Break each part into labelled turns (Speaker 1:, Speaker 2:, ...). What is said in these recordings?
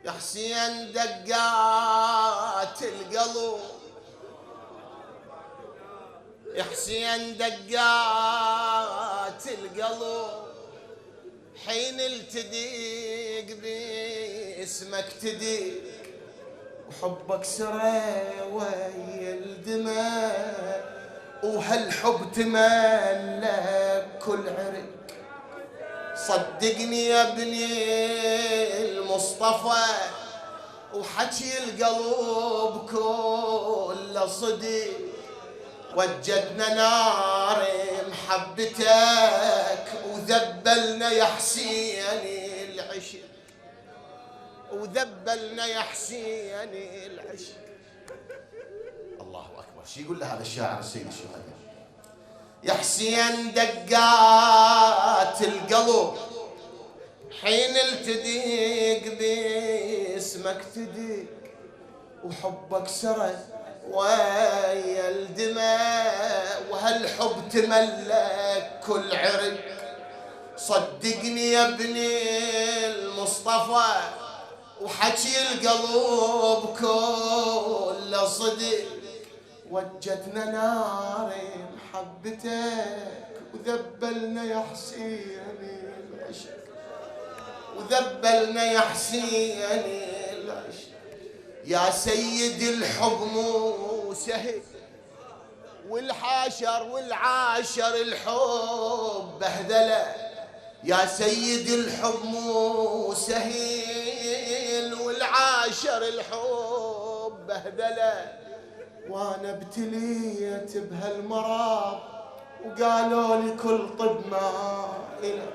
Speaker 1: يا حسين دقات القلب، يا حسين دقات القلب، حين التديق باسمك تديق، وحبك سرى ويا الدماء، وهالحب تملك كل عرق. صدقني يا ابني المصطفى، وحكي القلب كله صدق، وجدنا نار محبتك، وذبلنا يا حسين العشق، وذبلنا يا حسين العشق. الله أكبر. شو يقول له هذا الشاعر السيد الشهداء؟ يا حسين دقات القلب، حين التديق باسمك تديق، وحبك سرى ويا الدماء، وهالحب تملك كل عرق. صدقني يا ابني المصطفى، وحكي القلب كله صدق، وجدنا نار محبتك، وذبلنا يا حسين العشق، وذبلنا يا حسين العشق. يا سيد الحب مو سهل، والحاشر والعاشر الحب بهدله. يا سيد الحب مو سهل، والعاشر الحب بهدله. وانا ابتليت بهالمرض، وقالوا لي كل طب ما إله،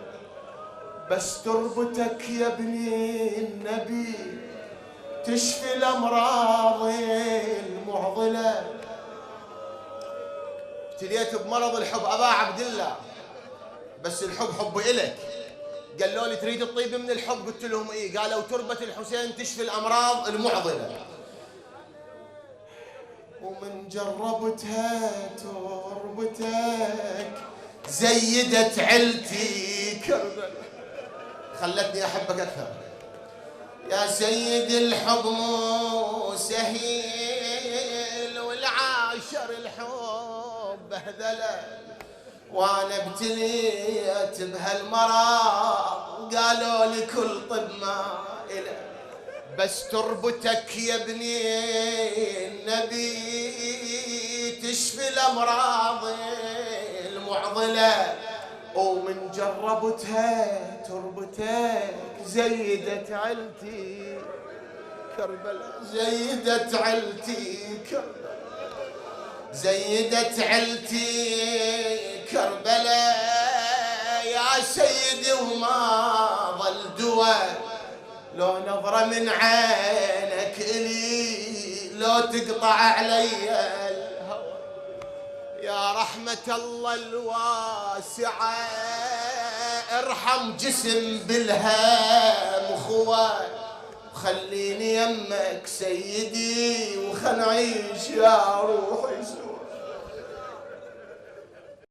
Speaker 1: بس تربتك يا ابني النبي تشفي الامراض المعضله. ابتليت بمرض الحب ابا عبد الله، بس الحب حب إلك. قالوا لي تريد الطيب من الحب، قلت لهم ايه؟ قالوا تربة الحسين تشفي الامراض المعضله. ومن جربتها تربتك زيدت علتي كربلاء، خلتني احبك اكثر. يا سيد الحب مو سهيل، والعاشر الحب بهذله. وانا ابتليت بهالمرض، قالوا لي كل طب ما إله، بس تربتك يا ابني النبي تشفي الامراض المعضله. ومن جربتها تربتك زيدت علتي كربلاء، زيدت علتي كربلاء، زيدت علتي كربلاء. يا سيدي وما ظل دواء، لو نظرة من عينك إلي، لو تقطع علي الهوى. يا رحمة الله الواسعة، ارحم جسم بالهام خوى، وخليني يمك سيدي، وخل نعيش يا روحي سوا.